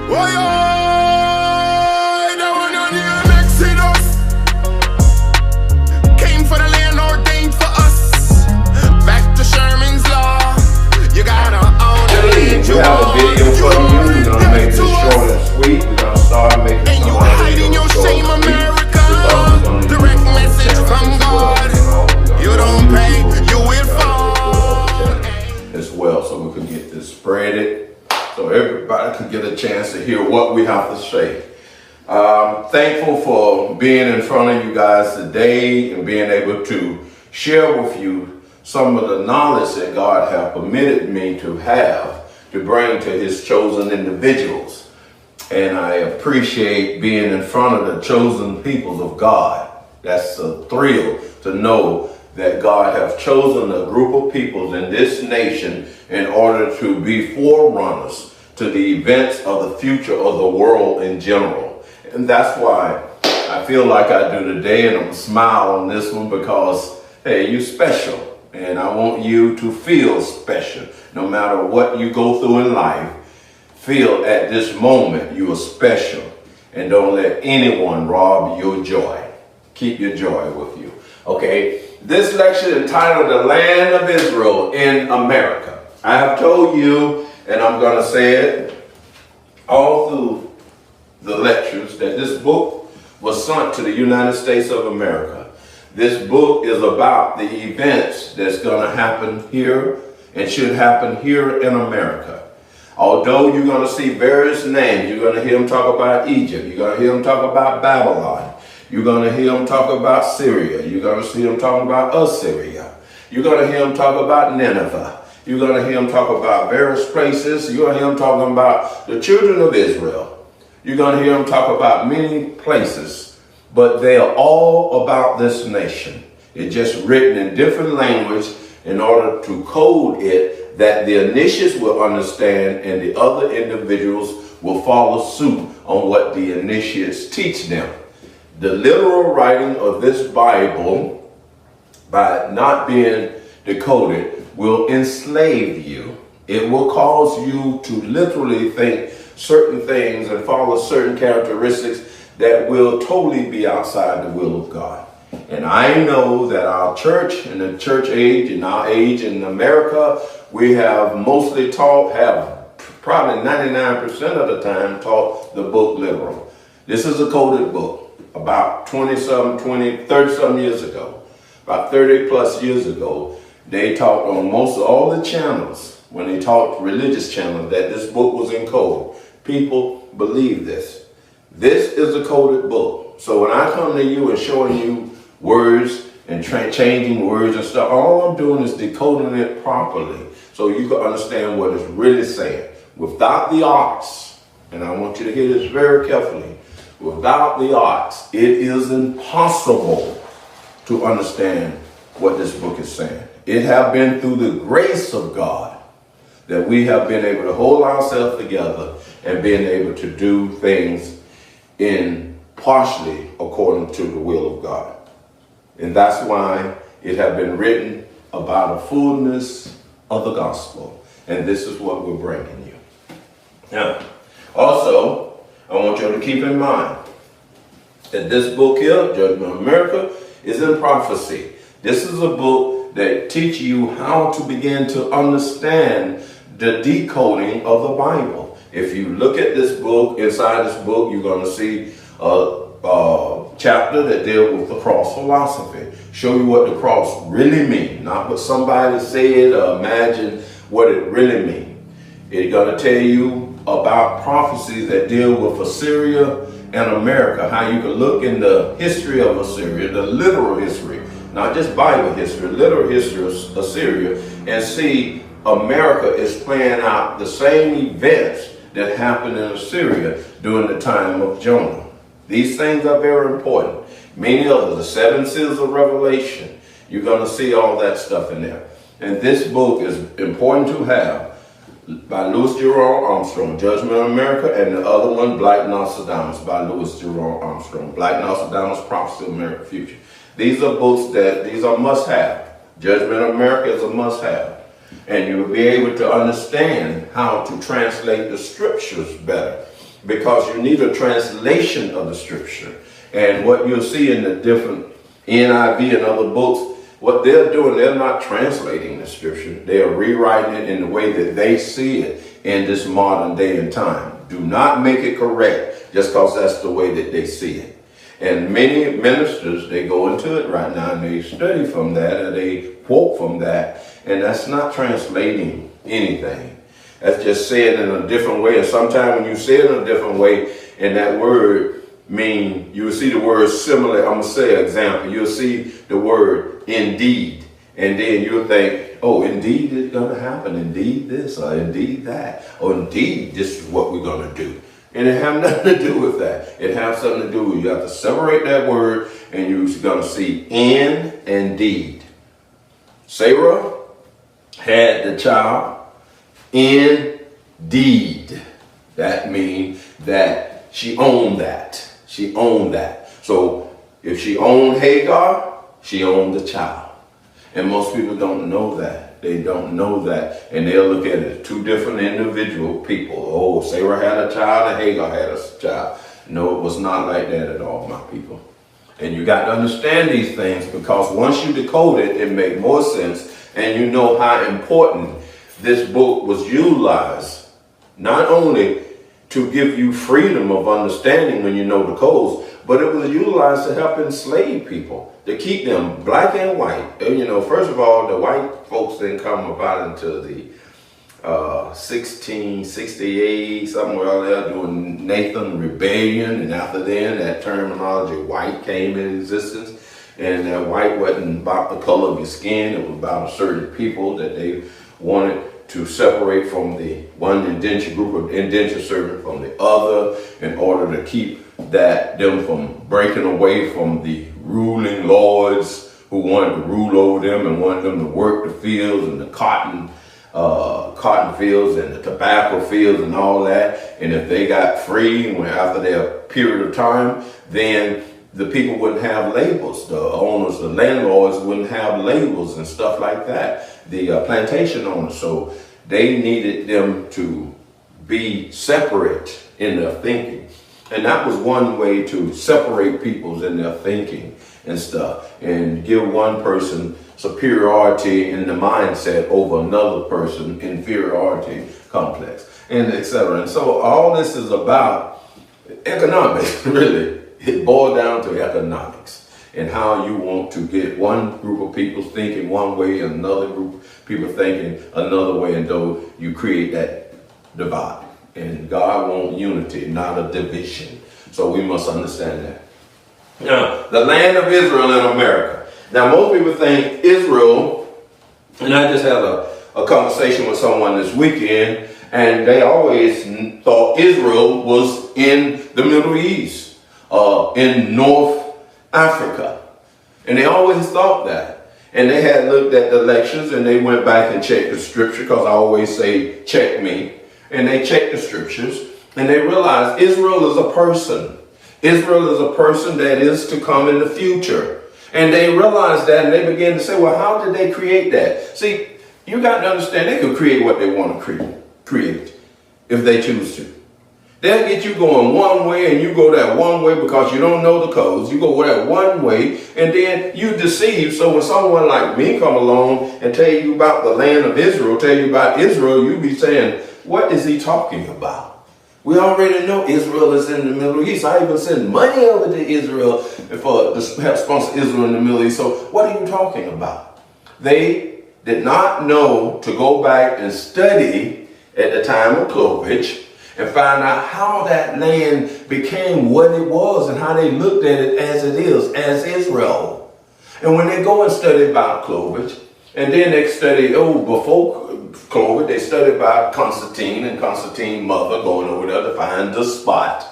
Why the one on the Exodus came for the land ordained for us. Back to Sherman's law. You gotta own the lead. We have a video for you. We're gonna make this short and sweet. We're gonna start making some. And you hiding your shame, America. Direct message from God. You don't pay, you will fall. As well, so we can get this spreaded, so everybody can get a chance to hear what we have to say. Thankful for being in front of you guys today and being able to share with you some of the knowledge that God has permitted me to have to bring to his chosen individuals. And I appreciate being in front of the chosen people of God. That's a thrill to know that God has chosen a group of people in this nation in order to be forerunners to the events of the future of the world in general. And that's why I feel like I do today, and I'm going to smile on this one because, hey, you're special. And I want you to feel special. No matter what you go through in life, feel at this moment you are special. And don't let anyone rob your joy. Keep your joy with you. Okay? This lecture entitled The Land of Israel in America. I have told you, and I'm going to say it all through the lectures, that this book was sent to the United States of America. This book is about the events that's going to happen here and should happen here in America. Although you're going to see various names, you're going to hear them talk about Egypt, you're going to hear them talk about Babylon, you're going to hear them talk about Syria, you're going to see them talk about Assyria, you're going to hear them talk about Nineveh, you're going to hear them talk about various places, you're going to hear them talking about the children of Israel, you're going to hear them talk about many places, but they are all about this nation. It's just written in different language in order to code it that the initiates will understand and the other individuals will follow suit on what the initiates teach them. The literal writing of this Bible, by not being decoded, will enslave you. It will cause you to literally think certain things and follow certain characteristics that will totally be outside the will of God. And I know that our church and the church age and our age in America, we have mostly taught, have probably 99% of the time taught the book literal. This is a coded book. About 30-some years ago, about 30 plus years ago, they taught on most of all the channels, when they taught religious channels, that this book was in code. People believe this. This is a coded book. So when I come to you and showing you words and changing words and stuff, all I'm doing is decoding it properly so you can understand what it's really saying. Without the arts, and I want you to hear this very carefully, without the arts, it is impossible to understand what this book is saying. It has been through the grace of God that we have been able to hold ourselves together and being able to do things in partially according to the will of God. And that's why it has been written about a fullness of the gospel. And this is what we're bringing you. Now, also, I want you to keep in mind that this book here, Judgment of America, is in prophecy. This is a book that teaches you how to begin to understand the decoding of the Bible. If you look at this book, inside this book, you're going to see a chapter that deals with the cross philosophy. Show you what the cross really means, not what somebody said or imagine what it really means. It's going to tell you about prophecies that deal with Assyria and America, how you can look in the history of Assyria, the literal history, not just Bible history, literal history of Assyria, and see America is playing out the same events that happened in Assyria during the time of Jonah. These things are very important. Many of the 7 seals of Revelation, you're going to see all that stuff in there. And this book is important to have, by Louis Jerome Armstrong, Judgment of America, and the other one, Black Nostradamus, by Louis Jerome Armstrong. Black Nostradamus, Prophecy of American Future. These are books these are must-have. Judgment of America is a must-have. And you will be able to understand how to translate the scriptures better. because you need a translation of the scripture. And what you'll see in the different NIV and other books, what they're doing, they're not translating the scripture. They are rewriting it in the way that they see it in this modern day and time. Do not make it correct just because that's the way that they see it. And many ministers, they go into it right now and they study from that and they quote from that. And that's not translating anything. That's just saying it in a different way. And sometimes when you say it in a different way, and that word mean, you'll see the word similar. I'm going to say an example. You'll see the word indeed. And then you'll think, oh, indeed it's going to happen. Indeed this, or indeed that. Or indeed this is what we're going to do. And it have nothing to do with that. It has something to do with, you have to separate that word, and you're going to see in and deed. Sarah had the child indeed. That means that she owned that. She owned that. So if she owned Hagar, she owned the child. And most people don't know that. They don't know that. And they'll look at it as two different individual people. Oh, Sarah had a child and Hagar had a child. No, it was not like that at all, my people. And you got to understand these things, because once you decode it, it makes more sense. And you know how important this book was utilized, not only to give you freedom of understanding when you know the codes, but it was utilized to help enslave people, to keep them black and white. And, you know, first of all, the white folks didn't come about until the 1668, somewhere there, during Nathan Rebellion. And after then, that terminology white came in existence. And that white wasn't about the color of your skin. It was about a certain people that they wanted to separate from the one indentured group of indentured servant from the other, in order to keep them from breaking away from the ruling lords who wanted to rule over them and wanted them to work the fields and the cotton fields and the tobacco fields and all that. And if they got free after their period of time, then the people wouldn't have labels. The owners, the landlords wouldn't have labels and stuff like that. The plantation owners. So they needed them to be separate in their thinking. And that was one way to separate peoples in their thinking and stuff, and give one person superiority in the mindset over another person inferiority complex, and etc. And so all this is about economics, really. It boils down to economics and how you want to get one group of people thinking one way and another group of people thinking another way, and though you create that divide. And God wants unity, not a division. So we must understand that. Now, the land of Israel in America. Now, most people think Israel, and I just had a conversation with someone this weekend, and they always thought Israel was in the Middle East, in North Africa. And they always thought that. And they had looked at the lectures, and they went back and checked the scripture, because I always say, check me. And they checked the scriptures, and they realized Israel is a person. Israel is a person that is to come in the future. And they realized that, and they began to say, well, how did they create that? See, you got to understand, they can create what they want to create if they choose to. They'll get you going one way, and you go that one way because you don't know the codes. You go that one way, and then you deceive. So when someone like me come along and tell you about the land of Israel, tell you about Israel, you be saying, what is he talking about? We already know Israel is in the Middle East. I even send money over to Israel to help sponsor Israel in the Middle East. So what are you talking about? They did not know to go back and study at the time of Clovis and find out how that land became what it was and how they looked at it as it is, as Israel. And when they go and study about Clovis, and then they study, before Clovis, they studied about Constantine and Constantine's mother going over there to find the spot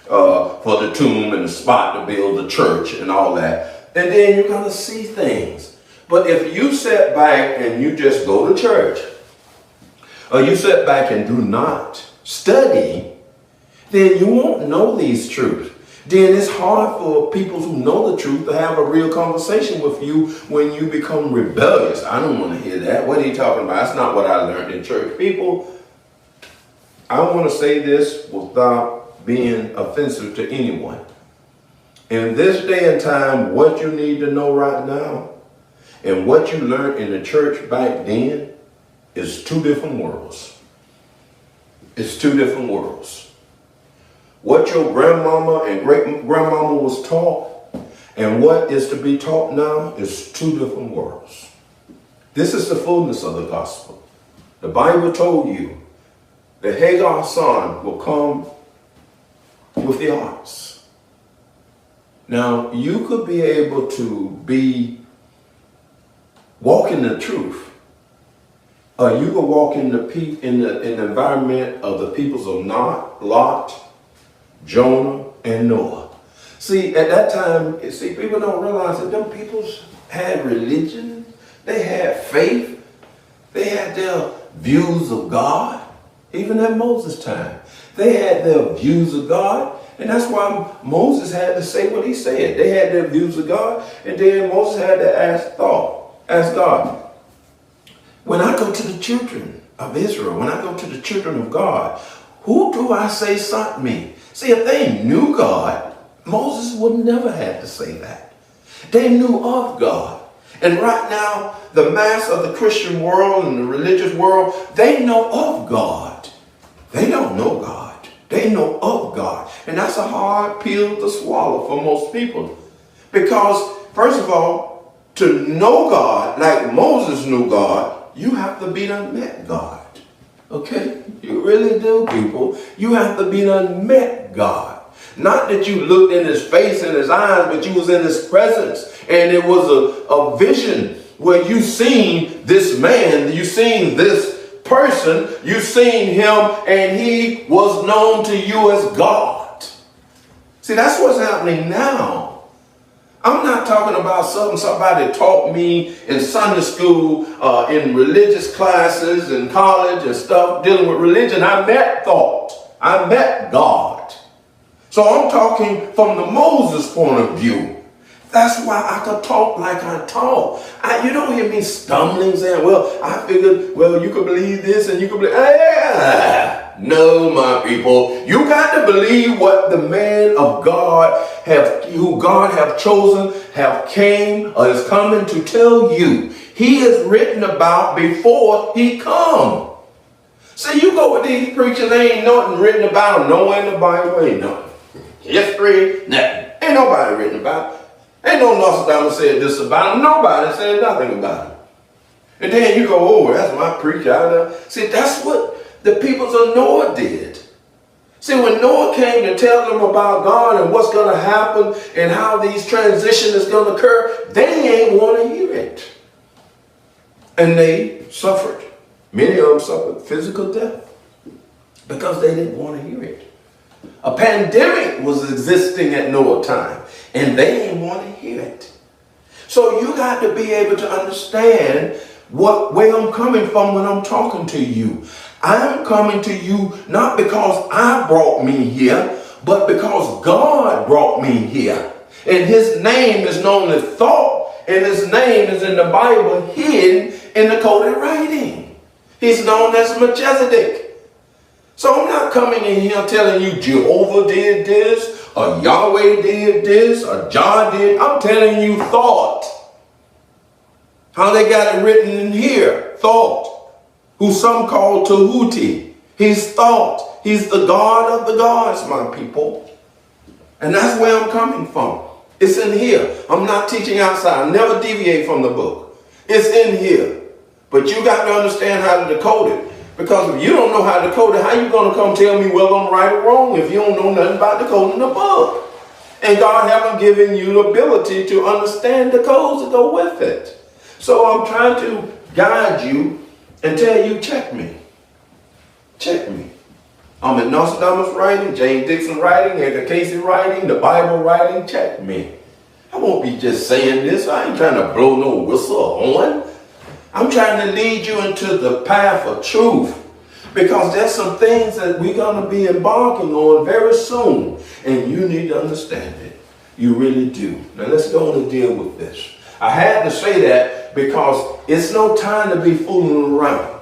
for the tomb and the spot to build the church and all that. And then you're going to see things. But if you sit back and you just go to church, or you sit back and do not study, then you won't know these truths. Then it's hard for people who know the truth to have a real conversation with you when you become rebellious. I don't want to hear that. What are you talking about? That's not what I learned in church. People, I want to say this without being offensive to anyone. In this day and time, what you need to know right now and what you learned in the church back then is two different worlds. It's two different worlds. What your grandmama and great-grandmama was taught and what is to be taught now is two different worlds. This is the fullness of the gospel. The Bible told you that Hagar's son will come with the ox. Now, you could be able to walk in the truth, or you could walk in the environment of the peoples of Lot, Jonah, and Noah. See, at that time, people don't realize that them peoples had religion, they had faith, they had their views of God, even at Moses' time. They had their views of God, and that's why Moses had to say what he said. They had their views of God, and then Moses had to ask God, when I go to the children of Israel, when I go to the children of God, who do I say sent me? See, if they knew God, Moses would never have to say that. They knew of God. And right now, the mass of the Christian world and the religious world, they know of God. They don't know God. They know of God. And that's a hard pill to swallow for most people. Because, first of all, to know God like Moses knew God, you have to be done met God. Okay? You really do, people. You have to be done met God. Not that you looked in his face and his eyes, but you was in his presence. And it was a vision where you seen this man, you seen this person, you seen him, and he was known to you as God. See, that's what's happening now. I'm not talking about something somebody taught me in Sunday school, in religious classes, in college and stuff, dealing with religion. I met God. So I'm talking from the Moses point of view. That's why I could talk like I talk. You don't hear me stumbling saying, well, I figured, well, you could believe this and you could believe, no, my people. You got to believe what the man of God who God have chosen, have came or is coming to tell you. He is written about before he come. See, you go with these preachers, there ain't nothing written about them. Nowhere in the Bible, ain't nothing. History, nothing. Ain't nobody written about it. Ain't no Nostradamus said this about him. Nobody said nothing about him. And then you go, oh, that's my preacher. See, that's what the peoples of Noah did. See, when Noah came to tell them about God and what's going to happen and how these transitions is going to occur, they ain't want to hear it. And they suffered. Many of them suffered physical death because they didn't want to hear it. A pandemic was existing at Noah's time, and they didn't want to hear it. So you got to be able to understand where I'm coming from when I'm talking to you. I'm coming to you not because I brought me here, but because God brought me here. And his name is known as thought, and his name is in the Bible hidden in the coded writing. He's known as Melchizedek. So I'm not coming in here telling you Jehovah did this, or Yahweh did this, or John did. I'm telling you thought. How they got it written in here, thought. Who some call Tahuti. He's thought. He's the God of the gods, my people. And that's where I'm coming from. It's in here. I'm not teaching outside. I never deviate from the book. It's in here. But you got to understand how to decode it. Because if you don't know how to decode it, how you going to come tell me whether I'm right or wrong if you don't know nothing about decoding the book? And God haven't given you the ability to understand the codes that go with it. So I'm trying to guide you and tell you, check me. Check me. I'm in Nostradamus writing, James Dixon writing, Edgar Casey writing, the Bible writing, check me. I won't be just saying this. I ain't trying to blow no whistle or horn. I'm trying to lead you into the path of truth, because there's some things that we're going to be embarking on very soon, and you need to understand it. You really do. Now let's go on and deal with this. I had to say that because it's no time to be fooling around.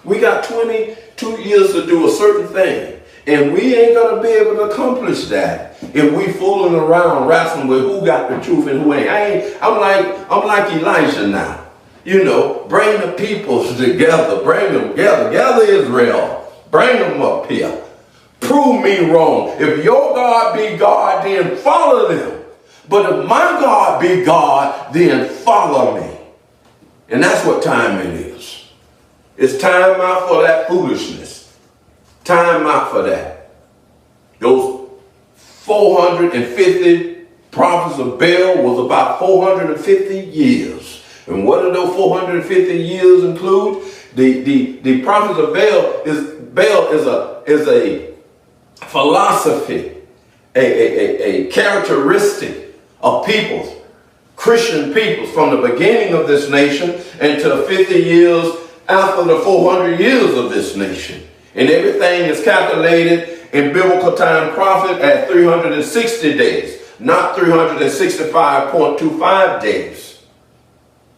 We got 22 years to do a certain thing, And we ain't going to be able to accomplish that if we fooling around wrestling with who got the truth and who ain't. I'm like Elijah now. You know, bring the peoples together. Bring them together. Gather Israel. Bring them up here. Prove me wrong. If your God be God, then follow them. But if my God be God, then follow me. And that's what time it is. It's time out for that foolishness. Time out for that. Those 450 prophets of Baal was about 450 years. And what do those 450 years include? The prophets of Baal is a philosophy, a characteristic of peoples, Christian peoples, from the beginning of this nation until 50 years after the 400 years of this nation. And everything is calculated in biblical time prophet at 360 days, not 365.25 days.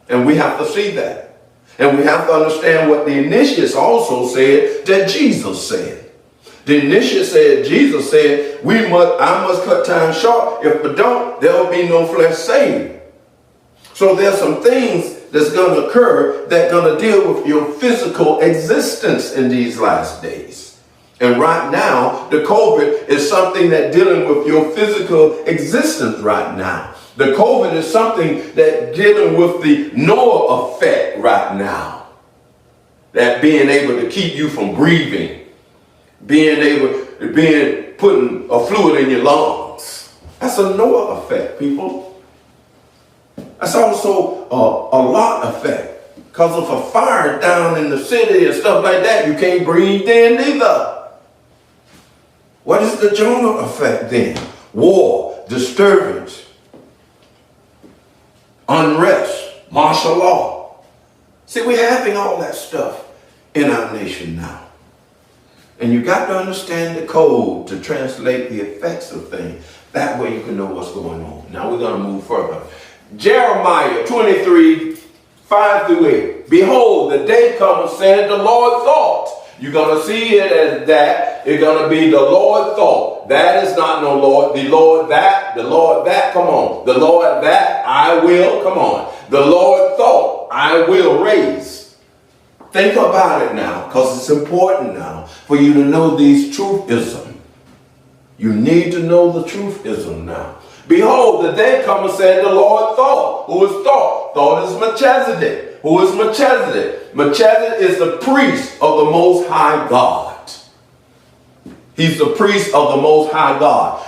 And we have to see that. And we have to understand what the initiates also said that Jesus said. The initiate said, Jesus said, I must cut time short. If I don't, there will be no flesh saved. So there's some things that's going to occur that's going to deal with your physical existence in these last days. And right now, the COVID is something that's dealing with your physical existence right now. The COVID is something that's dealing with the Noah effect right now. That being able to keep you from breathing. Putting a fluid in your lungs. That's a Noah effect, people. That's also a lot effect. Because of a fire down in the city and stuff like that, you can't breathe then either. What is the Jonah effect then? War, disturbance, unrest, martial law. See, we're having all that stuff in our nation now. And you got to understand the code to translate the effects of things. That way you can know what's going on. Now we're going to move further. Jeremiah 23, 5 through 8. Behold, the day cometh, said the Lord thought. You're going to see it as that. It's going to be the Lord thought. That is not no Lord. The Lord that, come on. The Lord that, I will, come on. The Lord thought, I will raise. Think about it now, because it's important now for you to know these truthism. You need to know the truthism now. Behold, the day cometh, said the Lord thought. Who is thought? Thought is Melchizedek. Who is Melchizedek? Melchizedek is the priest of the Most High God. He's the priest of the Most High God.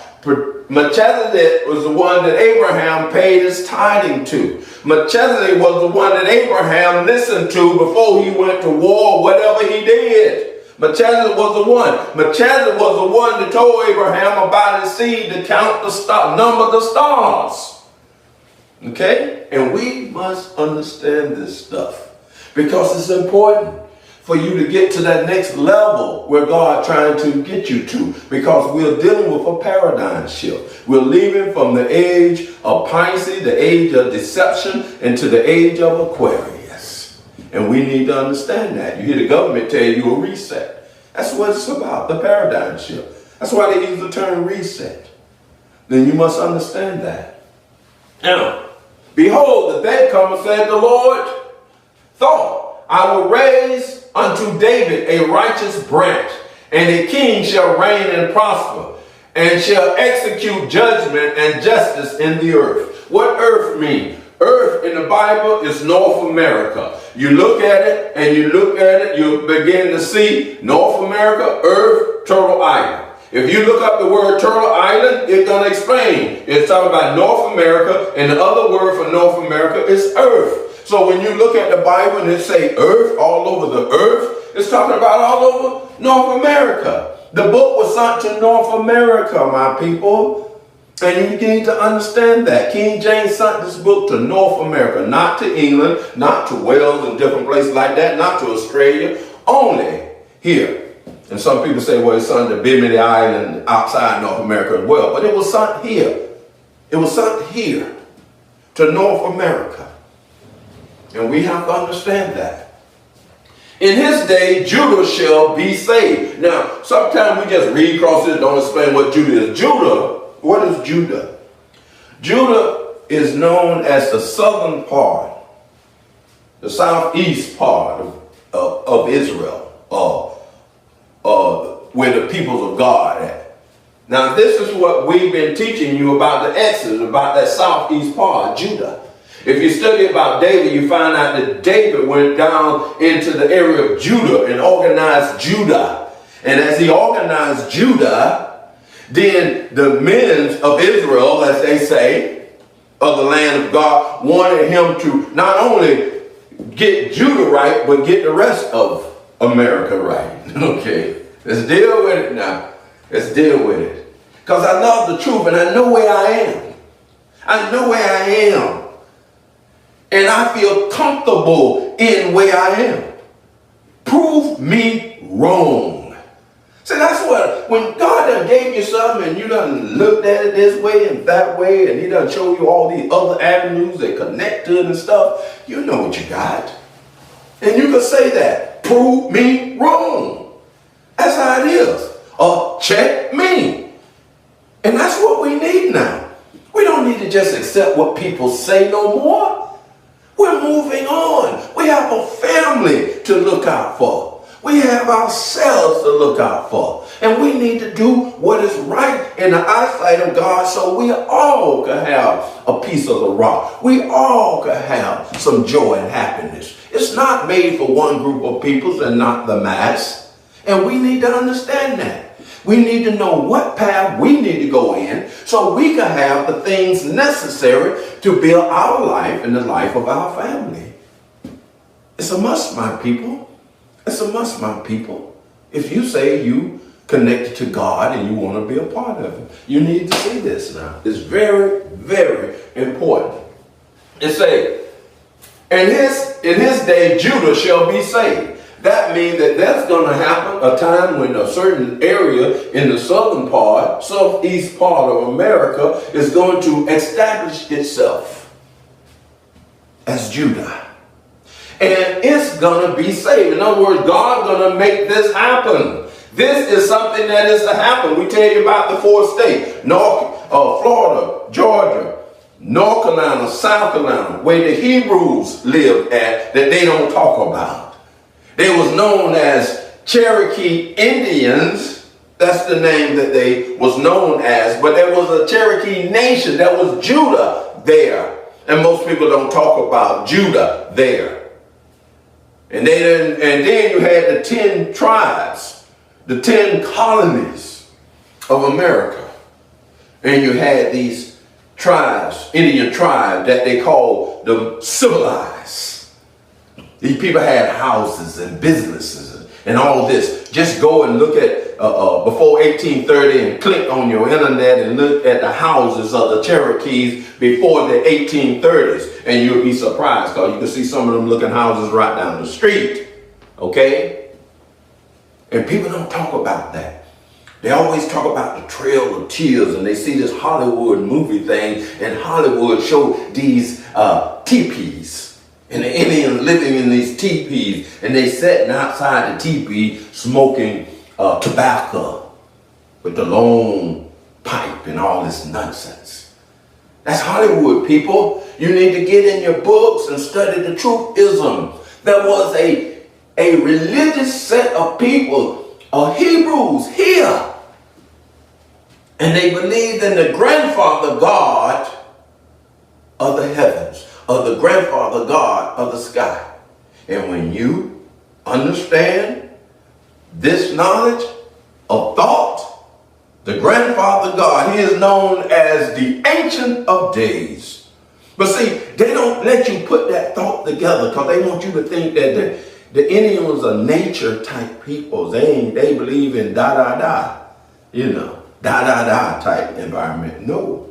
Melchizedek was the one that Abraham paid his tithing to. Melchizedek was the one that Abraham listened to before he went to war, whatever he did. Melchizedek was the one. Melchizedek was the one that told Abraham about his seed to count the number the stars. Okay? And we must understand this stuff because it's important for you to get to that next level where God trying to get you to, because we're dealing with a paradigm shift. We're leaving from the age of Pisces, the age of deception, into the age of Aquarius. And we need to understand that. You hear the government tell you a reset. That's what it's about, the paradigm shift. That's why they use the term reset. Then you must understand that. Now, behold, the day cometh, said the Lord, thought, I will raise unto David a righteous branch, and a king shall reign and prosper, and shall execute judgment and justice in the earth. What earth mean? Earth in the Bible is North America. You look at it, and you look at it, you begin to see North America, Earth, Turtle Island. If you look up the word Turtle Island, it's going to explain. It's talking about North America, and the other word for North America is Earth. So when you look at the Bible and it say earth, all over the earth, it's talking about all over North America. The book was sent to North America, my people. And you need to understand that. King James sent this book to North America, not to England, not to Wales and different places like that, not to Australia, only here. And some people say, well, it's sent to Bimini Island outside North America as well. But it was sent here. It was sent here to North America. And we have to understand that. In his day, Judah shall be saved. Now, sometimes we just read across this, don't explain what Judah is. Judah, what is Judah? Judah is known as the southern part, the southeast part of Israel, where the peoples of God are at. Now, this is what we've been teaching you about the Exodus, about that southeast part, Judah. If you study about David, you find out that David went down into the area of Judah and organized Judah. And as he organized Judah, then the men of Israel, as they say, of the land of God, wanted him to not only get Judah right, but get the rest of America right. Okay, let's deal with it now. Let's deal with it. Because I love the truth and I know where I am. I know where I am. And I feel comfortable in where I am. Prove me wrong. See, that's what, when God done gave you something and you done looked at it this way and that way, and he done showed you all these other avenues that connect to it and stuff, you know what you got. And you can say that. Prove me wrong. That's how it is. Check me. And that's what we need now. We don't need to just accept what people say no more. We're moving on. We have a family to look out for. We have ourselves to look out for. And we need to do what is right in the eyesight of God so we all can have a piece of the rock. We all can have some joy and happiness. It's not made for one group of people and not the mass. And we need to understand that. We need to know what path we need to go in so we can have the things necessary to build our life and the life of our family. It's a must, my people. It's a must, my people. If you say you connected to God and you want to be a part of it, you need to see this now. It's very, very important. It says, in his day, Judah shall be saved. That means that that's going to happen a time when a certain area in the southern part, southeast part of America is going to establish itself as Judah. And it's going to be saved. In other words, God's going to make this happen. This is something that is to happen. We tell you about the 4 states, Florida, Georgia, North Carolina, South Carolina, where the Hebrews lived at that they don't talk about. They was known as Cherokee Indians. That's the name that they was known as. But there was a Cherokee nation. That was Judah there. And most people don't talk about Judah there. And then you had the 10 tribes, the 10 colonies of America. And you had these tribes, Indian tribes, that they call the Civilized. These people had houses and businesses and all this. Just go and look at before 1830 and click on your internet and look at the houses of the Cherokees before the 1830s. And you'll be surprised because you can see some of them looking houses right down the street. Okay? And people don't talk about that. They always talk about the Trail of Tears, and they see this Hollywood movie thing, and Hollywood show these teepees. And the Indians living in these teepees, and they sitting outside the teepee smoking tobacco with the long pipe and all this nonsense. That's Hollywood, people. You need to get in your books and study the truthism. There was a religious set of people, Hebrews here, and they believed in the grandfather God of the heavens, of the grandfather God of the sky. And when you understand this knowledge of thought, the grandfather God, he is known as the Ancient of Days. But see, they don't let you put that thought together because they want you to think that the Indians are nature type people. They believe in da-da-da, da-da-da type environment. No.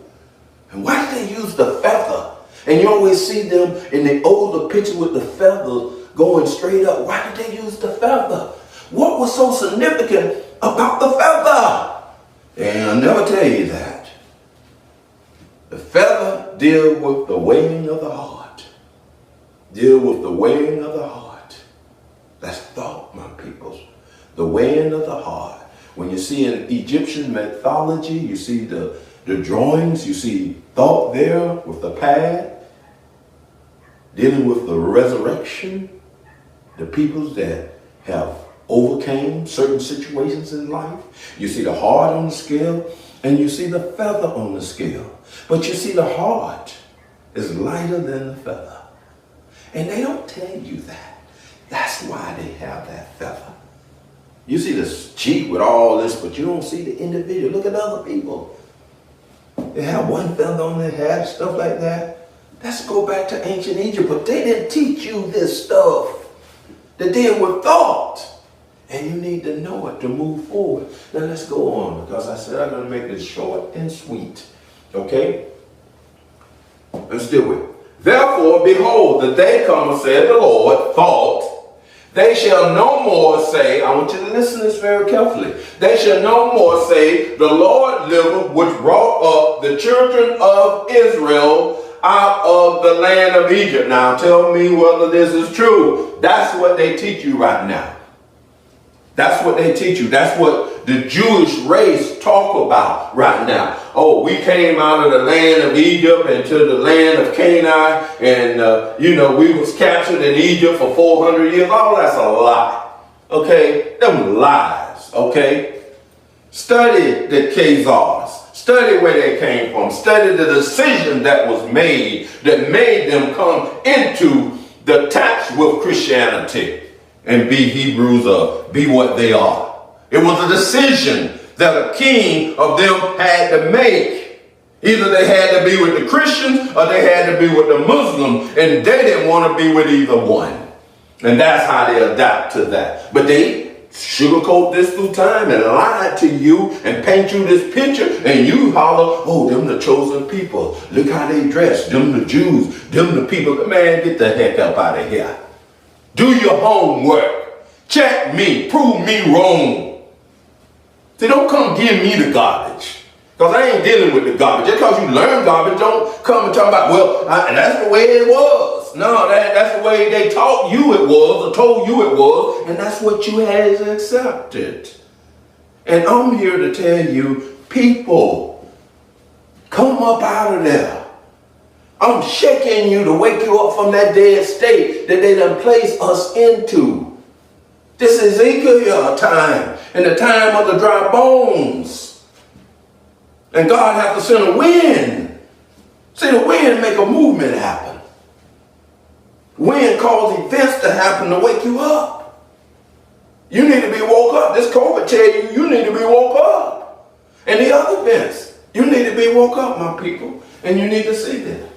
And why did they use the feather? And you always see them in the older picture with the feathers going straight up. Why did they use the feather? What was so significant about the feather? And I'll never tell you that. The feather deals with the weighing of the heart. Deal with the weighing of the heart. That's thought. The weighing of the heart. When you see in Egyptian mythology, you see the drawings, you see thought there with the pad, dealing with the resurrection, the peoples that have overcame certain situations in life. You see the heart on the scale, and you see the feather on the scale. But you see the heart is lighter than the feather. And they don't tell you that. That's why they have that feather. You see this cheek with all this, but you don't see the individual. Look at other people. They have one feather on their hat, stuff like that. Let's go back to ancient Egypt, but they didn't teach you this stuff. They deal with thought. And you need to know it to move forward. Now let's go on, because I said I'm going to make this short and sweet. Okay? Let's do it. Therefore, behold, the day cometh, said the Lord, thought, they shall no more say, I want you to listen to this very carefully. They shall no more say, the Lord liveth, which brought up the children of Israel out of the land of Egypt. Now tell me whether this is true. That's what they teach you right now. That's what they teach you. That's what the Jewish race talk about right now. Oh, we came out of the land of Egypt into the land of Canaan, and we was captured in Egypt for 400 years. Oh, that's a lie. Okay, them lies. Okay, study the Khazars. Study where they came from. Study the decision that was made that made them come into the tax with Christianity and be Hebrews or be what they are. It was a decision that a king of them had to make. Either they had to be with the Christians or they had to be with the Muslims, and they didn't want to be with either one. And that's how they adapt to that. But they sugarcoat this through time and lie to you and paint you this picture, and you holler, oh, them the chosen people. Look how they dress. Them the Jews. Them the people. Man, get the heck up out of here. Do your homework. Check me. Prove me wrong. See, don't come give me the garbage. Because I ain't dealing with the garbage. Just because you learn garbage, don't come and talk about, well, that's the way it was. No, that's the way they taught you it was or told you it was. And that's what you had accepted. And I'm here to tell you, people, come up out of there. I'm shaking you to wake you up from that dead state that they done placed us into. This is Ezekiel time, and the time of the dry bones. And God has to send a wind. See, the wind make a movement happen. Wind cause events to happen to wake you up. You need to be woke up. This COVID tell you need to be woke up. And the other events, you need to be woke up, my people. And you need to see that.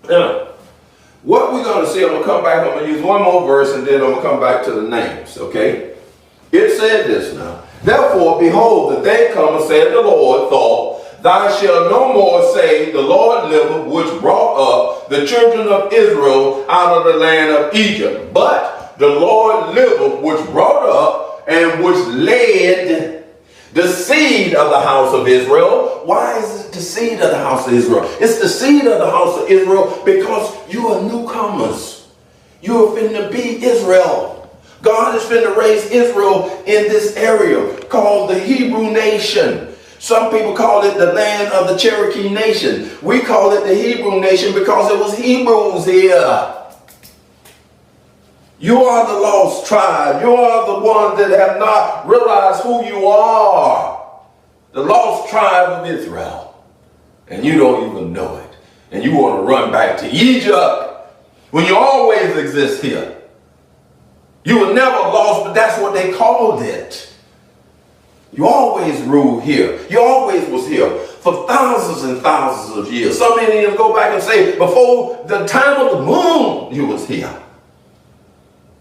Now, what we're going to see, I'm going to come back, I'm going to use one more verse, and then I'm going to come back to the names, okay? It said this now. Therefore, behold, the day cometh, said the Lord, thought, thou shalt no more say, the Lord liveth, which brought up the children of Israel out of the land of Egypt. But the Lord liveth, which brought up and which led the seed of the house of Israel. Why is it the seed of the house of Israel? It's the seed of the house of Israel because you are newcomers. You are finna be Israel. God is finna raise Israel in this area called the Hebrew nation. Some people call it the land of the Cherokee nation. We call it the Hebrew nation because it was Hebrews here. You are the lost tribe. You are the ones that have not realized who you are. The lost tribe of Israel. And you don't even know it. And you want to run back to Egypt when you always exist here. You were never lost, but that's what they called it. You always ruled here. You always was here for thousands and thousands of years. Some Indians go back and say, before the time of the moon, you was here.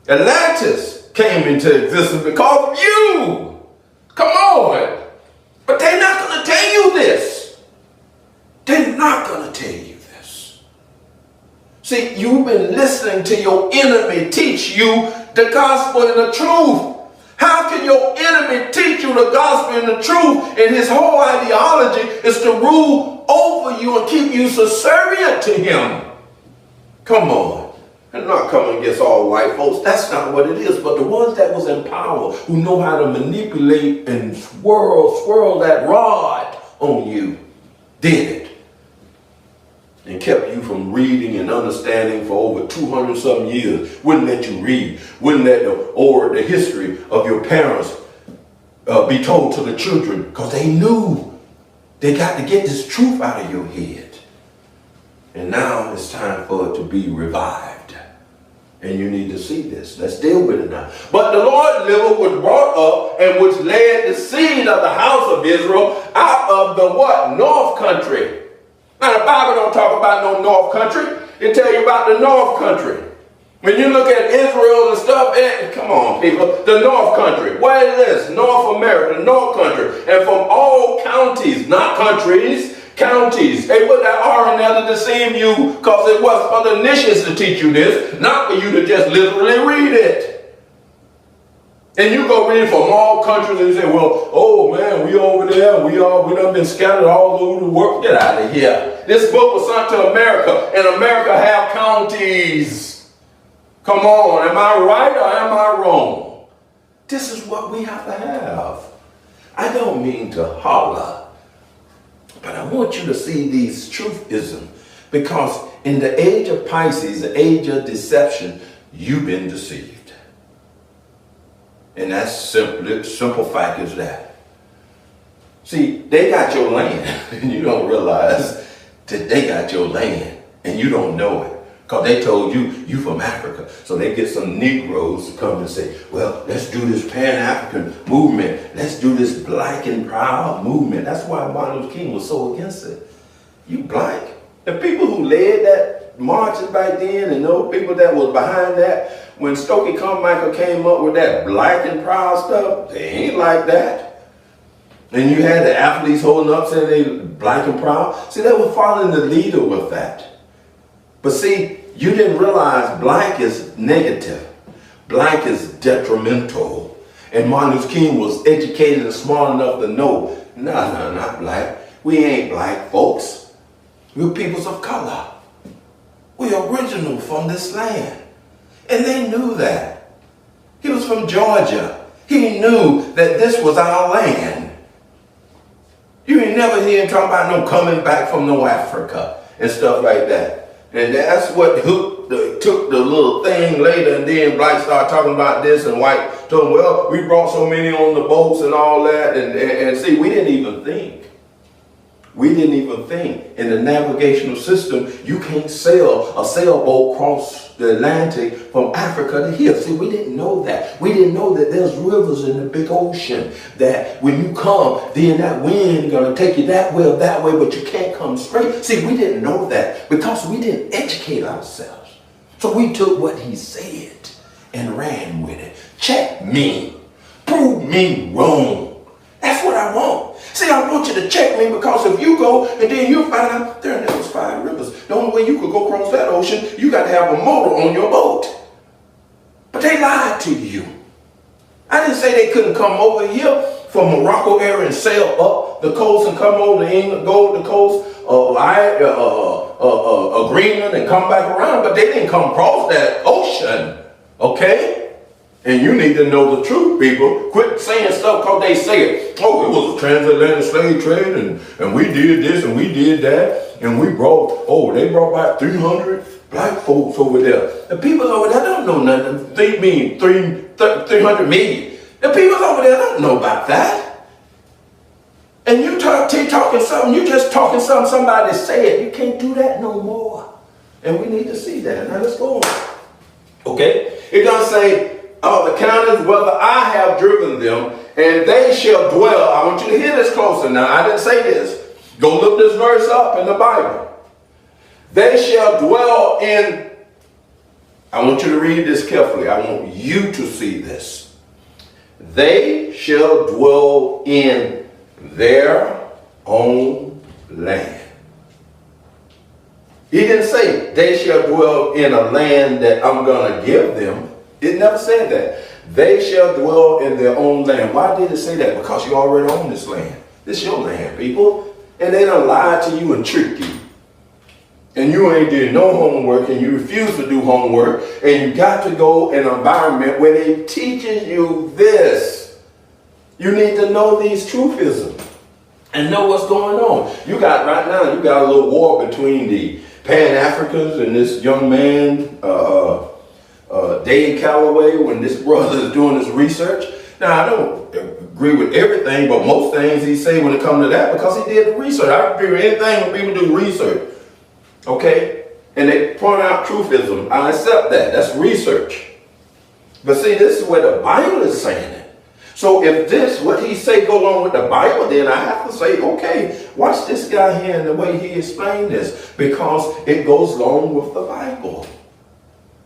Atlantis came into existence because of you. Come on. But they're not going to tell you this. They're not going to tell you this. See, you've been listening to your enemy teach you the gospel and the truth. How can your enemy teach you the gospel and the truth, and his whole ideology is to rule over you and keep you subservient to him? Come on. I'm not coming against all white folks. That's not what it is. But the ones that was in power, who know how to manipulate and swirl that rod on you, did it. And kept you from reading and understanding for over 200-something years. Wouldn't let you read. Wouldn't let the history of your parents be told to the children. Because they knew they got to get this truth out of your head. And now it's time for it to be revived. And you need to see this. Let's deal with it now. But the Lord liveth was brought up, and which led the seed of the house of Israel out of the what? North country. Now the Bible don't talk about no north country. It tell you about the north country. When you look at Israel and stuff, come on people, the north country. What is this? North America, north country. And from all counties, not countries, counties. They put that R in there to deceive you, because it was for the nations to teach you this, not for you to just literally read it. And you go read from all countries and you say, well, oh man, we over there, we done been scattered all over the world. Get out of here. This book was sent to America, and America have counties. Come on, am I right or am I wrong? This is what we have to have. I don't mean to holler, but I want you to see these truthisms, because in the age of Pisces, the age of deception, you've been deceived. And that's simple fact is that. See, they got your land, and you don't realize that they got your land, and you don't know it. Because they told you from Africa. So they get some Negroes to come and say, well, let's do this Pan-African movement. Let's do this black and proud movement. That's why Martin Luther King was so against it. You black. The people who led that marches back then, and those people that was behind that, when Stokely Carmichael came up with that black and proud stuff, they ain't like that. And you had the athletes holding up saying they black and proud. See, they were following the leader with that. But see, you didn't realize black is negative. Black is detrimental. And Martin Luther King was educated and smart enough to know, no, not black. We ain't black folks. We're peoples of color. We're original from this land. And they knew that. He was from Georgia. He knew that this was our land. You ain't never hear him talking about no coming back from no Africa and stuff like that. And that's what took the little thing later, and then blacks started talking about this, and white told them, well, we brought so many on the boats and all that, and see, we didn't even think. We didn't even think. In the navigational system, you can't sail a sailboat across the Atlantic from Africa to here. See, we didn't know that. We didn't know that there's rivers in the big ocean, that when you come, then that wind is going to take you that way or that way, but you can't come straight. See, we didn't know that because we didn't educate ourselves. So we took what he said and ran with it. Check me. Prove me wrong. That's what I want. See, I want you to check me, because if you go and then you find out there are those 5 rivers. The only way you could go across that ocean, you got to have a motor on your boat. But they lied to you. I didn't say they couldn't come over here from Morocco area and sail up the coast and come over to England, go to the coast of Greenland and come back around, but they didn't come across that ocean. Okay? And you need to know the truth, people. Quit saying stuff because they say it. Oh, it was a transatlantic slave trade, and we did this and we did that, and we brought, they brought back 300 black folks over there. The people over there don't know nothing. They mean 300 million. The people over there don't know about that. And you talking something, you just talking something somebody said. You can't do that no more. And we need to see that. Now let's go on. Okay? It doesn't say, the counties, whether I have driven them, and they shall dwell. I want you to hear this closer now. I didn't say this. Go look this verse up in the Bible. They shall dwell in, I want you to read this carefully. I want you to see this. They shall dwell in their own land. He didn't say they shall dwell in a land that I'm going to give them. It never said that. They shall dwell in their own land. Why did it say that? Because you already own this land. This is your land, people. And they don't lie to you and trick you. and you ain't did no homework, and you refuse to do homework, and you got to go in an environment where they teaches you this. You need to know these truthisms and know what's going on. You got right now, you got a little war between the Pan-Africans and this young man, Dave Calloway, when this brother is doing this research. Now, I don't agree with everything, but most things he say when it comes to that, because he did the research. I agree with anything when people do research. Okay? And they point out truthism. I accept that. That's research. But see, this is where the Bible is saying it. So if this, what he say, go along with the Bible, then I have to say, okay, watch this guy here and the way he explained this, because it goes along with the Bible.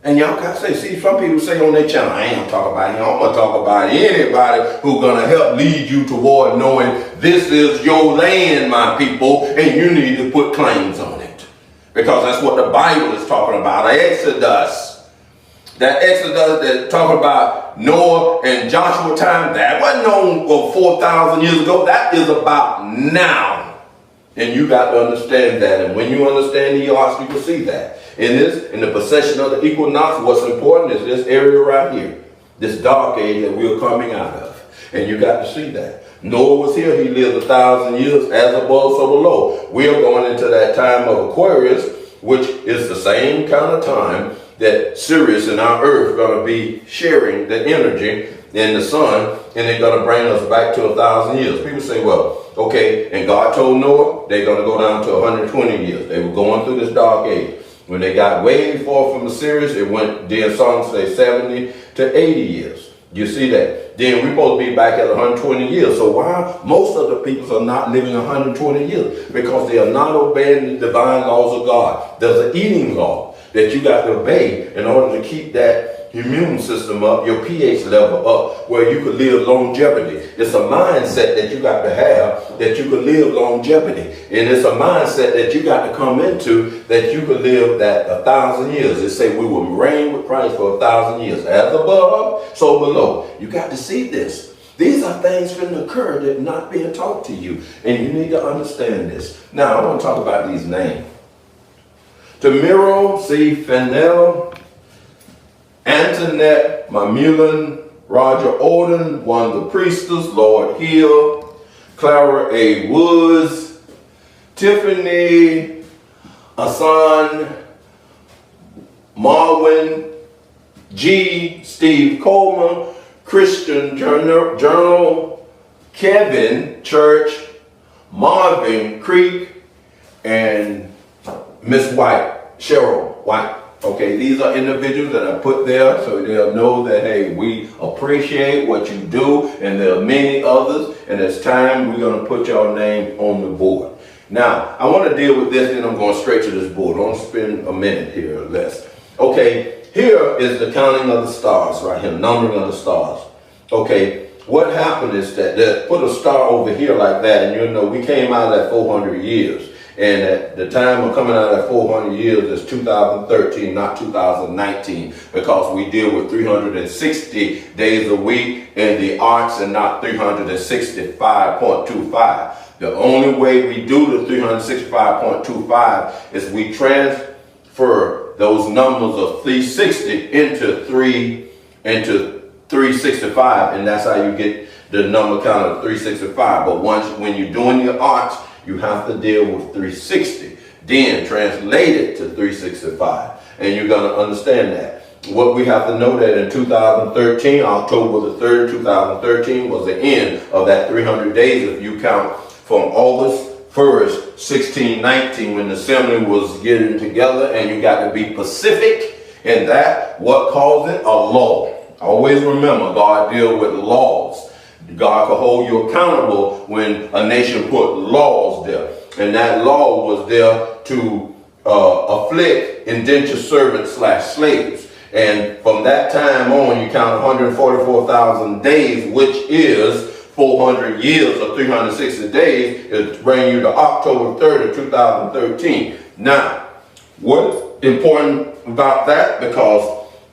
And y'all got to say, see, some people say on their channel, I ain't going to talk about him. I'm going to talk about anybody who's going to help lead you toward knowing this is your land, my people, and you need to put claims on it. Because that's what the Bible is talking about, Exodus. That Exodus that talking about Noah and Joshua time, that wasn't on 4,000 years ago. That is about now. And you got to understand that. And when you understand the arts, you can see that. In the possession of the equinox, what's important is this area right here. This dark age that we're coming out of. And you got to see that. Noah was here. He lived 1,000 years as above, so below. We are going into that time of Aquarius, which is the same kind of time that Sirius and our Earth are going to be sharing the energy in the sun, and they're going to bring us back to 1,000 years. People say, well, okay, and God told Noah they're going to go down to 120 years. They were going through this dark age. When they got way far from the Sirius, it went, then some say 70 to 80 years. You see that? Then we're supposed to be back at 120 years. So why most of the people are not living 120 years? Because they are not obeying the divine laws of God. There's an eating law that you got to obey in order to keep that immune system up, your pH level up, where you could live longevity. It's a mindset that you got to have that you could live longevity. And it's a mindset that you got to come into that you could live that 1,000 years. It say we will reign with Christ for 1,000 years. As above, so below. You got to see this. These are things that occur that are not being taught to you. And you need to understand this. Now, I want to talk about these names. Tamiro C. Fennell, Antoinette Mamulin, Roger Odin, one of the priestess, Lord Hill, Clara A. Woods, Tiffany Asan, Marwin G. Steve Coleman, Christian Journal, Kevin Church, Marvin Creek, and Miss White, Cheryl White. Okay, these are individuals that I put there so they'll know that, hey, we appreciate what you do, and there are many others, and it's time we're going to put your name on the board. Now, I want to deal with this, and I'm going straight to this board. I want to spend a minute here or less. Okay, here is the counting of the stars right here, numbering of the stars. Okay, what happened is that put a star over here like that, and you know we came out at 400 years. And at the time of coming out at 400 years is 2013, not 2019, because we deal with 360 days a week in the arts and not 365.25. The only way we do the 365.25 is we transfer those numbers of 360 into 365, and that's how you get the number count of 365. But when you're doing your arts, you have to deal with 360, then translate it to 365. And you're going to understand that. What we have to know that in 2013, October the 3rd, 2013 was the end of that 300 days if you count from August 1st, 1619, when the assembly was getting together, and you got to be Pacific in that. What caused it? A law. Always remember, God deals with laws. God could hold you accountable when a nation put laws there. And that law was there to afflict indentured servants / slaves. And from that time on, you count 144,000 days, which is 400 years or 360 days, to bring you to October 3rd of 2013. Now, what's important about that? Because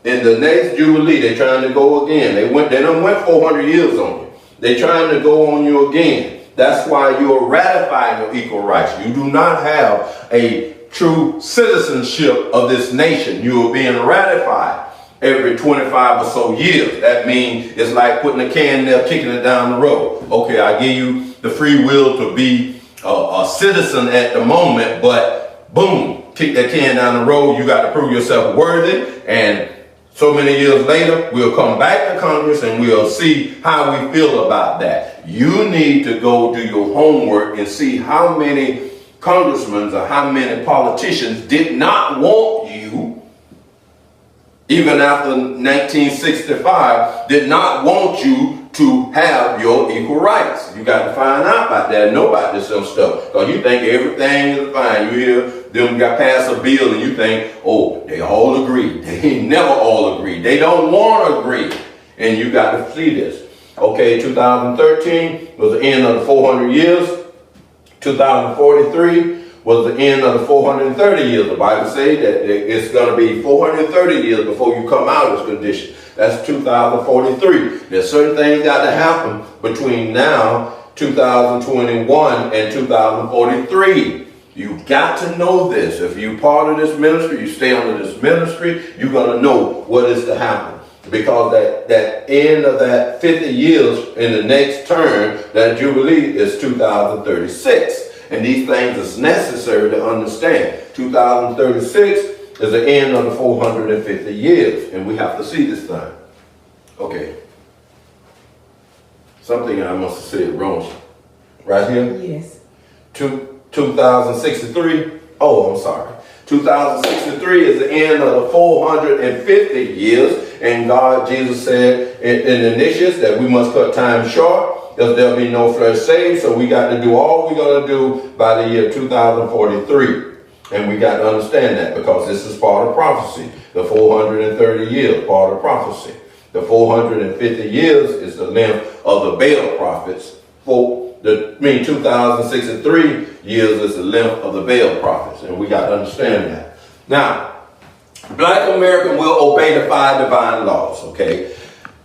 in the next Jubilee, they're trying to go again. They done went 400 years on you. They're trying to go on you again. That's why you're ratifying your equal rights. You do not have a true citizenship of this nation. You are being ratified every 25 or so years. That means it's like putting a can there, kicking it down the road. Okay, I give you the free will to be a citizen at the moment, but boom, kick that can down the road. You got to prove yourself worthy, and so many years later, we'll come back to Congress and we'll see how we feel about that. You need to go do your homework and see how many congressmen or how many politicians did not want you, even after 1965, did not want you to have your equal rights. You got to find out about that and know about this stuff. Because you think everything is fine. You hear them got passed a bill and you think, oh, they all agree. They never all agree. They don't want to agree. And you got to see this. Okay, 2013 was the end of the 400 years. 2043 was the end of the 430 years. The Bible says that it's going to be 430 years before you come out of this condition. That's 2043. There's certain things got to happen between now, 2021, and 2043. You've got to know this. If you're part of this ministry, you stay under this ministry, you're going to know what is to happen. Because that end of that 50 years in the next term, that Jubilee is 2036. And these things is necessary to understand. 2036 is the end of the 450 years. And we have to see this thing. Okay. Something I must have said wrong. Right here? Yes. 2063. Oh, I'm sorry. 2063 is the end of the 450 years. And Jesus said in the niches that we must cut time short, because there'll be no flesh saved. So we got to do all we're going to do by the year 2043. And we got to understand that, because this is part of prophecy. The 430 years, part of prophecy. The 450 years is the length of the Baal prophets. 2063 years is the length of the Baal prophets. And we got to understand that. Now, Black American will obey the 5 divine laws, okay?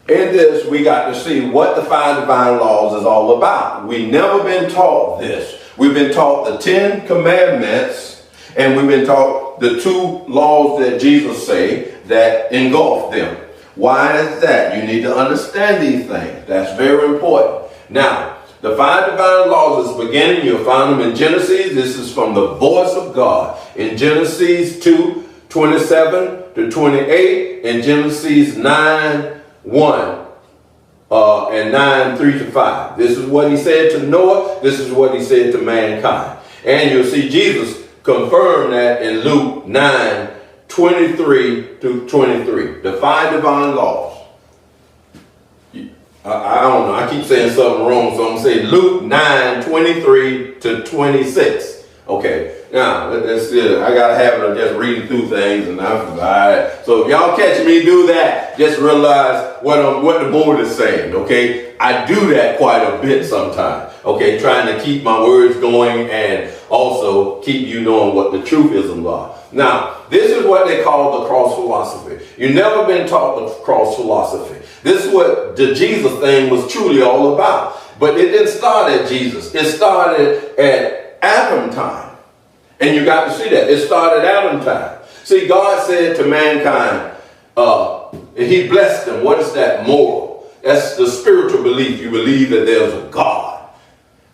In this, we got to see what the 5 divine laws is all about. We've never been taught this. We've been taught the 10 commandments, and we've been taught the 2 laws that Jesus say that engulf them. Why is that? You need to understand these things. That's very important. Now, the 5 divine laws is beginning. You'll find them in Genesis. This is from the voice of God. In Genesis 2:27 to 28, in Genesis 9:1 and 9:3 to 5. This is what he said to Noah. This is what he said to mankind. And you'll see Jesus confirm that in Luke 9:23 to 23. The 5 divine laws. I don't know. I keep saying something wrong, so I'm going to say Luke 9:23 to 26. Okay. Now, that's it. I got a habit of just reading through things, and I'm all right. So if y'all catch me do that, just realize what the board is saying, okay? I do that quite a bit sometimes, okay? Trying to keep my words going and also keep you knowing what the truthisms are. Now, this is what they call the cross philosophy. You've never been taught the cross philosophy. This is what the Jesus thing was truly all about. But it didn't start at Jesus. It started at Adam time. And you got to see that. It started Adam time. See, God said to mankind, he blessed them. What is that? Moral. That's the spiritual belief. You believe that there's a God.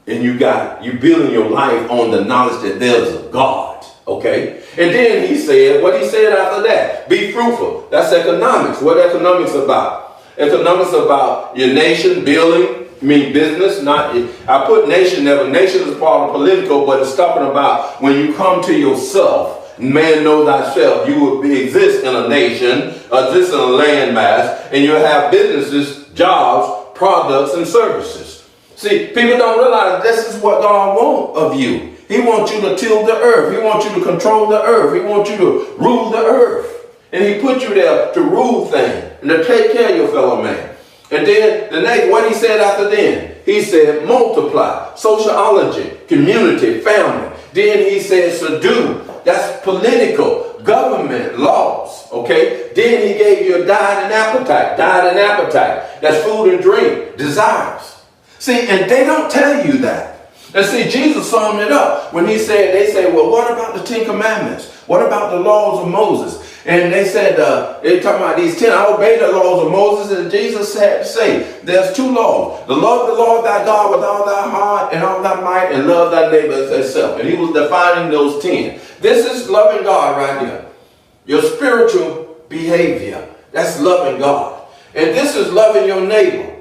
And you building your life on the knowledge that there's a God. Okay? And then he said, what he said after that? Be fruitful. That's economics. What economics about? Economics about your nation building. Business, not, I put nation there, but nation is part of political, but it's talking about when you come to yourself, man know thyself, you will exist in a nation, exist in a landmass, and you'll have businesses, jobs, products, and services. See, people don't realize this is what God wants of you. He wants you to till the earth. He wants you to control the earth. He wants you to rule the earth. And he put you there to rule things and to take care of your fellow man. And then the next, what he said after then, he said multiply, sociology, community, family. Then he said subdue, that's political, government, laws, okay? Then he gave you a diet and appetite, that's food and drink, desires. See, and they don't tell you that. And see, Jesus summed it up when he said, they say, well, what about the 10 Commandments? What about the laws of Moses? And they said, they're talking about these 10, I obey the laws of Moses. And Jesus had to say, there's 2 laws. The love of the Lord thy God with all thy heart and all thy might, and love thy neighbor as thyself. And he was defining those 10. This is loving God right here. Your spiritual behavior. That's loving God. And this is loving your neighbor.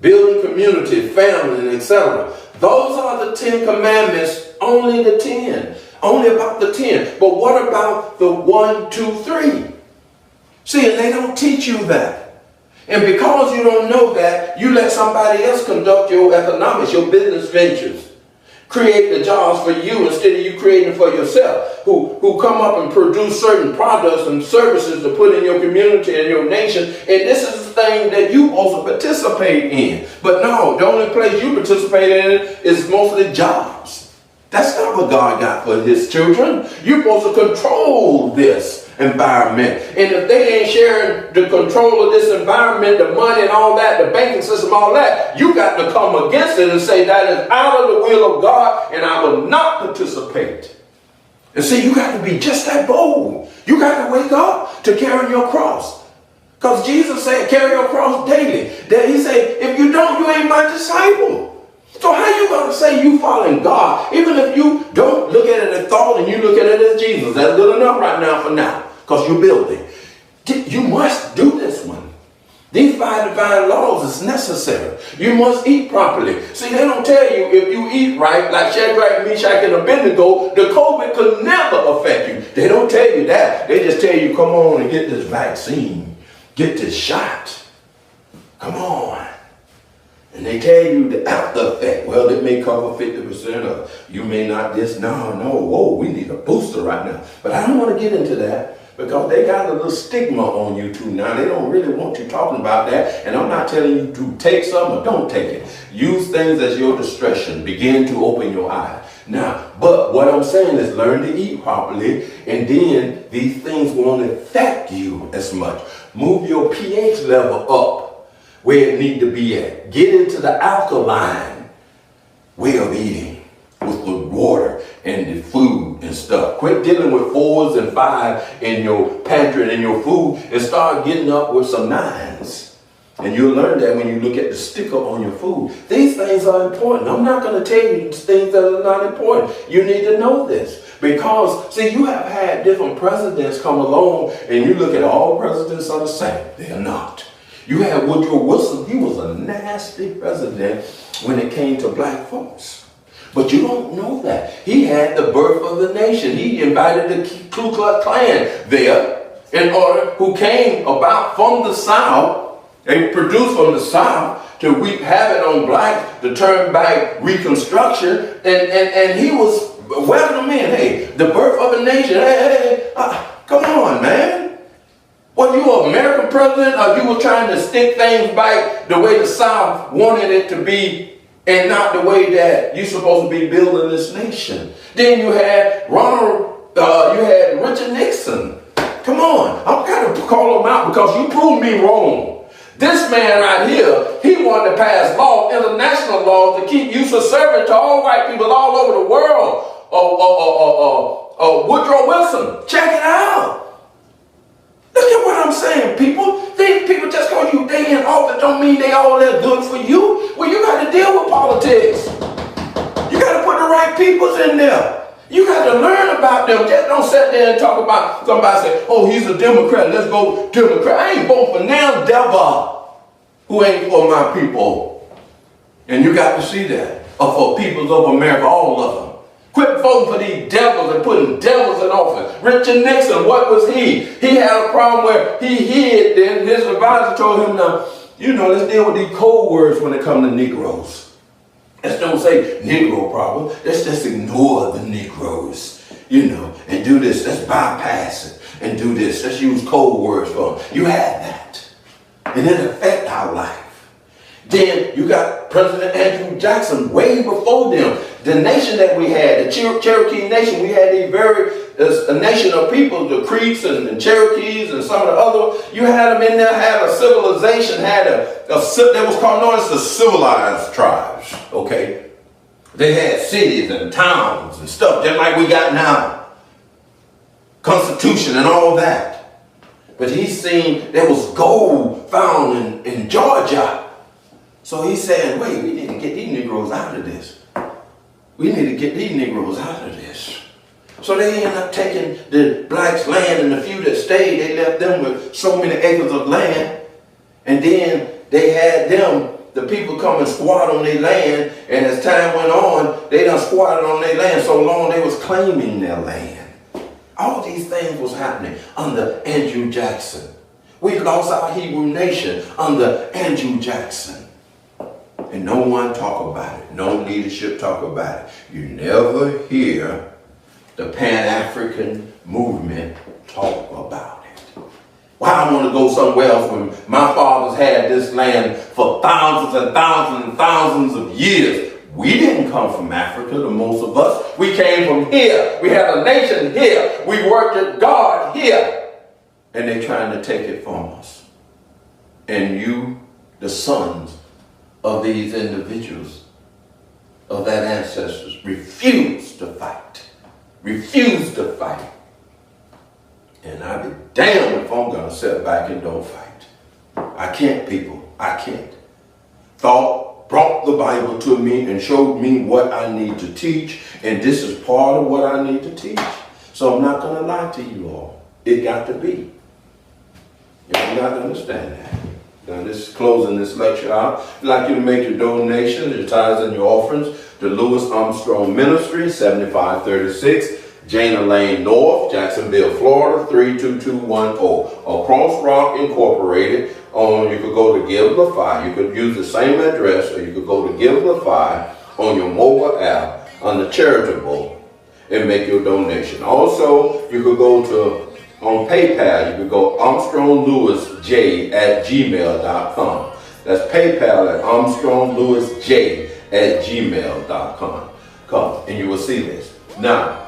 Building community, family, etc. Those are the 10 commandments, only the 10. Only about the 10. But what about the 1, 2, 3? See, and they don't teach you that. And because you don't know that, you let somebody else conduct your economics, your business ventures. Create the jobs for you instead of you creating for yourself. Who come up and produce certain products and services to put in your community and your nation. And this is the thing that you also participate in. But no, the only place you participate in is mostly jobs. That's not what God got for his children. You're supposed to control this environment. And if they ain't sharing the control of this environment, the money and all that, the banking system, all that, you got to come against it and say that is out of the will of God and I will not participate. And see, you got to be just that bold. You got to wake up to carry your cross. Because Jesus said, carry your cross daily. That he said, if you don't, you ain't my disciple. So how you going to say you following God, even if you don't look at it as thought and you look at it as Jesus? That's good enough right now for now, because you're building. You must do this one. These 5 divine laws is necessary. You must eat properly. See, they don't tell you if you eat right, like Shadrach, Meshach, and Abednego, the COVID could never affect you. They don't tell you that. They just tell you, come on and get this vaccine. Get this shot. Come on. And they tell you the after effect. Well, it may cover 50% of you may not this. No, whoa, we need a booster right now. But I don't want to get into that because they got a little stigma on you too now. They don't really want you talking about that. And I'm not telling you to take some or don't take it. Use things as your discretion. Begin to open your eyes. Now, but what I'm saying is learn to eat properly, and then these things won't affect you as much. Move your pH level up where it need to be at. Get into the alkaline way of eating with the water and the food and stuff. Quit dealing with 4s and 5s in your pantry and in your food and start getting up with some 9s. And you'll learn that when you look at the sticker on your food. These things are important. I'm not going to tell you things that are not important. You need to know this. Because, see, you have had different presidents come along and you look at all presidents are the same. They're not. You had Woodrow Wilson. He was a nasty president when it came to black folks. But you don't know that. He had the birth of the nation. He invited the Ku Klux Klan there in order, who came about from the South. They produced from the South to wreak havoc on blacks, to turn back Reconstruction. And he was welcoming in. Hey, the birth of a nation. Hey, come on, man. Was you an American president, or you were trying to stick things back the way the South wanted it to be and not the way that you're supposed to be building this nation? Then you had you had Richard Nixon. Come on, I'm going to call him out because you proved me wrong. This man right here, he wanted to pass laws, international laws, to keep you subservient to all white people all over the world. Woodrow Wilson, check it out. Look at what I'm saying, people. These people just because you they in office don't mean they all that good for you. Well, you got to deal with politics. You got to put the right peoples in there. You got to learn about them. Just don't sit there and talk about somebody say, oh, he's a Democrat. Let's go Democrat. I ain't voting for now devil who ain't for my people. And you got to see that. Or for peoples of America, all of them. Quit voting for these devils and putting devils in office. Richard Nixon, what was he? He had a problem where he hid, and his advisor told him, now, let's deal with these code words when it comes to Negroes. Let's don't say Negro problem. Let's just ignore the Negroes, and do this. Let's bypass it and do this. Let's use code words for them. You had that. And it affected our life. Then you got President Andrew Jackson way before them. The nation that we had, the Cherokee Nation, we had a nation of people, the Creeks and Cherokees and some of the other. You had them in there, had a civilization, had that was known as the Civilized tribes. Okay, They had cities and towns and stuff just like we got now. Constitution and all that. But he seen there was gold found in Georgia. So he said, wait, we need to get these Negroes out of this. We need to get these Negroes out of this. So they ended up taking the blacks' land, and the few that stayed, they left them with so many acres of land. And then they had them, the people come and squat on their land, and as time went on, they done squatted on their land so long they was claiming their land. All these things was happening under Andrew Jackson. We lost our Hebrew nation under Andrew Jackson. And no one talk about it. No leadership talk about it. You never hear the Pan-African movement talk about it. Why I want to go somewhere else when my fathers had this land for thousands and thousands and thousands of years? We didn't come from Africa, the most of us. We came from here. We have a nation here. We worship God here. And they're trying to take it from us. And you, the sons of these individuals, of that ancestors, refuse to fight. Refuse to fight. And I'd be damned if I'm going to sit back and don't fight. I can't, people. I can't. Thought brought the Bible to me and showed me what I need to teach. And this is part of what I need to teach. So I'm not going to lie to you all. It got to be. You got to understand that. Now, this is closing this lecture out. I'd like you to make your donations, your tithes and your offerings to Louis Armstrong Ministry, 7536 Jana Lane North, Jacksonville, Florida, 32210. Or Cross Rock Incorporated. You could go to GiveLify. You could use the same address, or you could go to GiveLify on your mobile app under Charitable and make your donation. Also, you could go to on PayPal, you can go ArmstrongLewisJ@gmail.com. That's PayPal at ArmstrongLewisJ@gmail.com. Come, and you will see this. Now,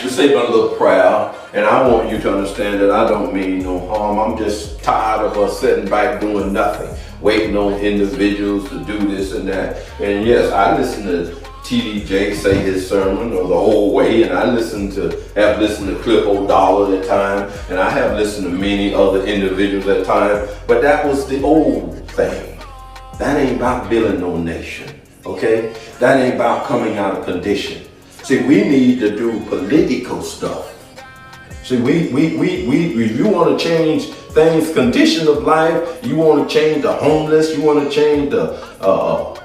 let's say my little prayer, and I want you to understand that I don't mean no harm. I'm just tired of us sitting back doing nothing, waiting on individuals to do this and that. And yes, I listen to TDJ say his sermon or the whole way, and I have listened to Cliff O'Donnell at times, and I have listened to many other individuals at times, but that was the old thing. That ain't about building no nation, okay? That ain't about coming out of condition. See, we need to do political stuff. See, if you want to change things, condition of life, you want to change the homeless, you want to change the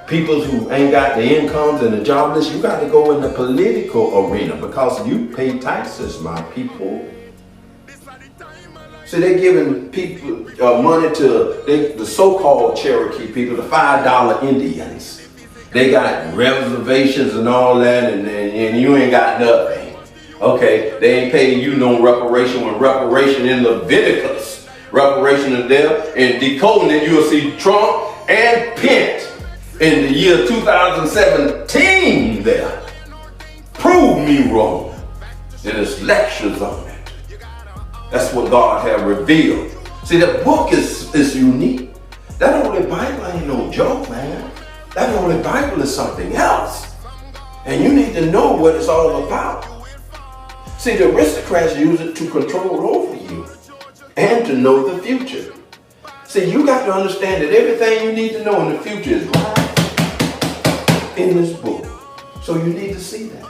people who ain't got the incomes and the jobless, you got to go in the political arena because you pay taxes, my people. See, they're giving people money to the so-called Cherokee people, the $5 Indians. They got reservations and all that, and you ain't got nothing. Okay, they ain't paying you no reparation when reparation in Leviticus. Reparation is there, and Decoding it, you'll see Trump and Pence in the year 2017 there. Prove me wrong. There's lectures on it. That's what God had revealed. See, that book is unique. That Holy Bible ain't no joke, man. That Holy Bible is something else. And you need to know what it's all about. See, the aristocrats use it to control over you and to know the future. See, you got to understand that everything you need to know in the future is right in this book. So you need to see that.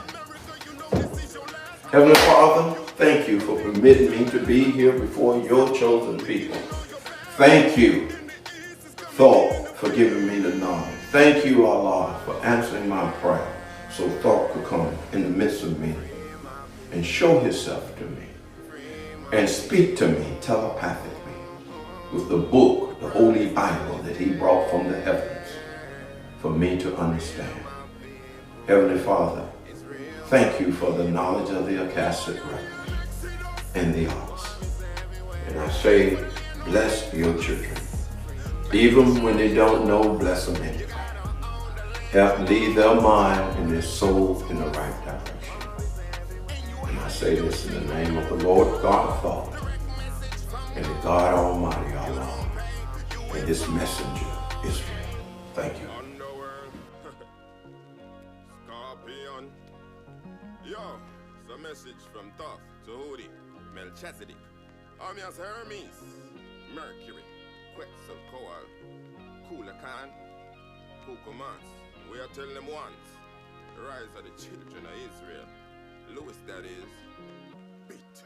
Heavenly Father, thank you for permitting me to be here before your chosen people. Thank you for giving me the knowledge. Thank you, Allah, for answering my prayer so thought could come in the midst of me and show himself to me and speak to me telepathically with the book, the Holy Bible that he brought from the heavens for me to understand. Heavenly Father, thank you for the knowledge of the Akashic records and the arts. And I say, bless your children. Even when they don't know, bless them anyway. Help lead their mind and their soul in the right direction. And I say this in the name of the Lord God Father and the God Almighty Allah and his messenger Israel. Thank you. Yo, it's a message from Thoth to Hody, Melchizedek, Amias Hermes, Mercury, Quetzalcoatl, Kulakan, Kukumans. We are telling them once, the rise of the children of Israel. Lewis, that is, beat.